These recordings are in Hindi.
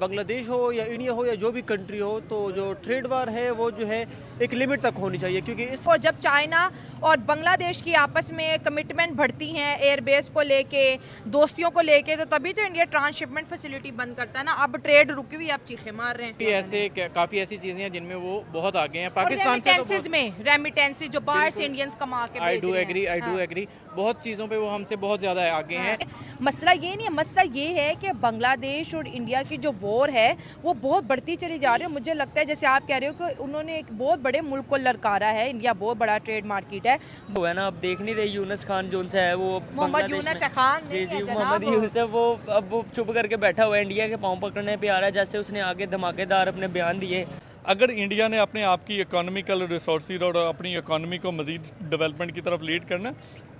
बांग्लादेश हो या इंडिया हो या जो भी कंट्री हो, तो जो ट्रेड वार है वो जो है एक लिमिट तक होनी चाहिए, क्योंकि इस और जब चाइना और बांग्लादेश की आपस में कमिटमेंट बढ़ती हैं एयरबेस को लेके, दोस्तियों को लेके, तो तभी तो इंडिया ट्रांसशिपमेंट फैसिलिटी बंद करता है ना। अब ट्रेड रुकी हुई, आप चीखे मार रहे हैं। ऐसे काफ़ी ऐसी चीज़ें हैं जिनमें वो बहुत आगे हैं पाकिस्तान से। रेमिटेंसेस में रेमिटेंसेस जो बाहर से इंडियंस कमा के आई भेज डू रहे एग्री, हैं। आई डू एग्री, बहुत चीज़ों पे वो हमसे बहुत ज़्यादा आगे हैं। मसला ये नहीं है, मसला ये है कि बांग्लादेश और इंडिया की जो वॉर है वो बहुत बढ़ती चली जा रही है। मुझे लगता है जैसे आप कह रहे हो कि उन्होंने एक बहुत बड़े मुल्क को ललकारा है। इंडिया बहुत बड़ा ट्रेड मार्केट है। वो है ना, अब देख नहीं रहे यूनुस खान जोन से है वो मोहम्मद यूनुस खान, जी जी मोहम्मद यूनुस, वो अब वो चुप करके बैठा हुआ है, इंडिया के पाँव पकड़ने पे आ रहा है। जैसे उसने आगे धमाकेदार अपने बयान दिए। अगर इंडिया ने अपने आप की इकोनॉमिकल रिसोर्सेज और अपनी इकोनॉमी को मज़ीद डेवलपमेंट की तरफ लीड करना,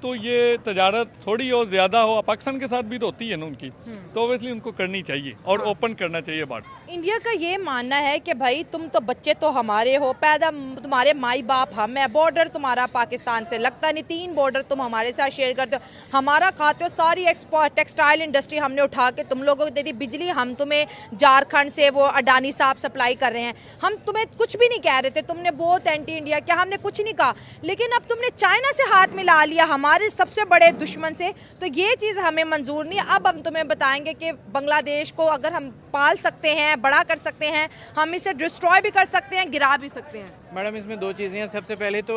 तो ये तजारत थोड़ी और ज़्यादा हो, पाकिस्तान के साथ भी तो होती है ना उनकी, तो ऑब्वियसली उनको करनी चाहिए और ओपन करना चाहिए बात। इंडिया का ये मानना है कि भाई तुम तो बच्चे तो हमारे हो, पैदा तुम्हारे माई बाप हम है, बॉर्डर तुम्हारा पाकिस्तान से लगता नहीं, 3 बॉर्डर तुम हमारे साथ शेयर करते हो, हमारा खाते हो, सारी एक्सपोर्ट टेक्सटाइल इंडस्ट्री हमने उठा के तुम लोगों को दे दी, बिजली हम तुम्हें झारखंड से वो अडानी साहब सप्लाई कर रहे हैं, हम तुम्हें कुछ भी नहीं कह रहे थे, तुमने बहुत एंटी इंडिया किया, हमने कुछ नहीं कहा, लेकिन अब तुमने चाइना से हाथ मिला लिया, हमारे सबसे बड़े दुश्मन से, तो ये चीज़ हमें मंजूर नहीं। अब हम तुम्हें बताएंगे कि बांग्लादेश को अगर हम पाल सकते हैं, बड़ा कर सकते हैं, हम इसे डिस्ट्रॉय भी कर सकते हैं, गिरा भी सकते हैं। मैडम इसमें 2 चीज़ें हैं। सबसे पहले तो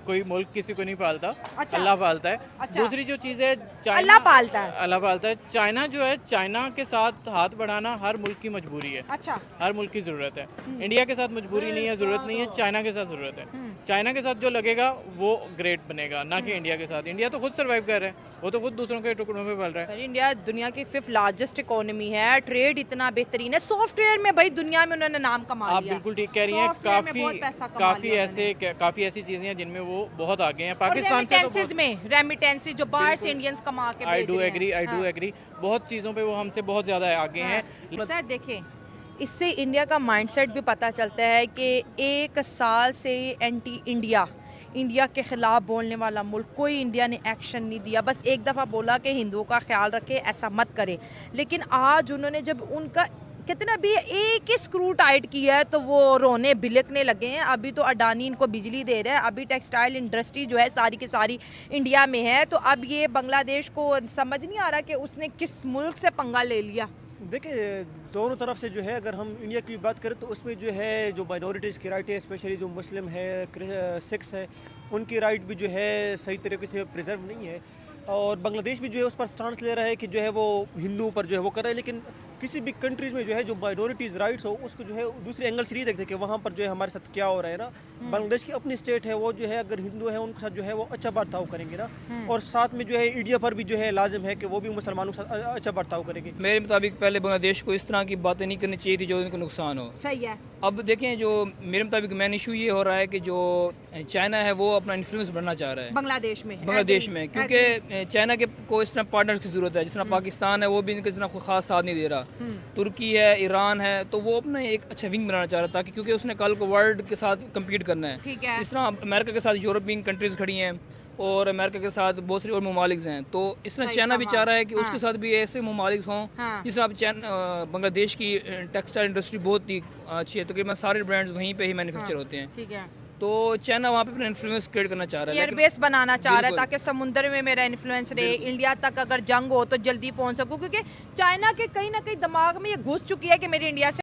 कोई मुल्क किसी को नहीं पालता, अच्छा। अल्लाह पालता है। अच्छा। दूसरी जो चीज़ है, अल्लाह पालता है। अल्लाह पालता है। चाइना जो है, चाइना के साथ हाथ बढ़ाना हर मुल्क की मजबूरी है, अच्छा। हर मुल्क की ज़रूरत है। इंडिया के साथ मजबूरी नहीं है, ज़रूरत नहीं है, चाइना के साथ ज़रूरत है। चाइना के साथ जो लगेगा वो ग्रेट बनेगा, ना कि इंडिया के साथ। इंडिया तो खुद सर्वाइव कर रहा है, वो तो खुद दूसरों के टुकड़ों में पल रहा है। सर इंडिया दुनिया की 5th लार्जेस्ट इकोनॉमी है, ट्रेड इतना बेहतरीन है, सॉफ्टवेयर में भाई दुनिया में उन्होंने नाम कमा लिया। आप बिल्कुल ठीक कह रही हैं। काफ़ी ऐसी चीज़ें हैं जिनमें वो बहुत आगे हैं पाकिस्तान से। रेमिटेंसेस में रेमिटेंसेस जो बाहर से इंडियंस कमा के आई भेज डू रहे एग्री, आई डू हैं। एग्री, बहुत चीज़ों पे वो हमसे बहुत ज़्यादा आगे हैं। सर देखें, इससे इंडिया का माइंडसेट भी पता चलता है कि 1 साल से एंटी इंडिया के खिलाफ बोलने वाला मुल्क, कोई इंडिया ने एक्शन नहीं दिया। बस एक दफ़ा बोला कि हिंदुओं का ख्याल रखे, ऐसा मत करें, लेकिन आज उन्होंने जब उनका कितना भी एक ही स्क्रू टाइट किया है तो वो रोने बिलकने लगे हैं। अभी तो अडानी इनको बिजली दे रहा है, अभी टेक्सटाइल इंडस्ट्री जो है सारी की सारी इंडिया में है, तो अब ये बांग्लादेश को समझ नहीं आ रहा कि उसने किस मुल्क से पंगा ले लिया। देखिए दोनों तरफ से जो है, अगर हम इंडिया की बात करें तो उसमें जो है जो माइनॉरिटीज़ की राइट है, स्पेशली जो मुस्लिम है, सिख्स है, उनकी राइट भी जो है सही तरीके से प्रिजर्व नहीं है। और बांग्लादेश भी जो है उस पर स्टांस ले रहा है कि जो है वो हिंदुओं पर जो है वो कर रहा है, लेकिन किसी भी कंट्रीज़ में जो है जो माइनॉरिटीज़ राइट्स हो उसको जो है दूसरे एंगल से नहीं देखते कि वहाँ पर जो है हमारे साथ क्या हो रहा है ना। बांग्लादेश की अपनी स्टेट है, वो जो है अगर हिंदू है उनके साथ जो है वो अच्छा बर्ताव करेंगे ना, और साथ में जो है इंडिया पर भी जो है लाजिम है कि वो भी मुसलमानों के साथ अच्छा बर्ताव करेंगे। मेरे मुताबिक पहले बांग्लादेश को इस तरह की बातें नहीं करनी चाहिए थी जो उनको नुकसान हो। सही है। अब देखें, जो मेरे मुताबिक मेन इशू ये हो रहा है कि जो चाइना है वो अपना इन्फ्लुएंस बढ़ना चाह रहा है बांग्लादेश में, क्योंकि चाइना के को इस तरह पार्टनर्स की ज़रूरत है। जिस तरह पाकिस्तान है वो भी इनके इस तरह कोई ख़ास साथ नहीं दे रहा, तुर्की है, ईरान है, तो वो अपना एक अच्छा विंग बनाना चाह रहा था, क्योंकि उसने कल को वर्ल्ड के साथ कम्पीट करना है। ठीक है। इस तरह अमेरिका के साथ यूरोपियन कंट्रीज़ खड़ी हैं और अमेरिका के साथ बहुत सारी और ममालिक हैं, तो इस तरह चाइना भी चाह रहा है कि उसके साथ भी ऐसे ममालिक हों। जिस तरह बांग्लादेश की टेक्सटाइल इंडस्ट्री बहुत ही अच्छी है, तकरीबन सारे ब्रांड्स वहीं पे ही मैन्युफैक्चर होते हैं। ठीक है। तो चाइना वहाँ पे अपना इन्फ्लुएंस क्रिएट करना चाह रहा है, एयरबेस बनाना चाह रहा है ताकि समुद्र में मेरा इन्फ्लुएंस रहे, इंडिया तक अगर जंग हो तो जल्दी पहुंच सकूं, क्योंकि चाइना के कहीं ना कहीं दिमाग में ये घुस चुकी है कि मेरी इंडिया से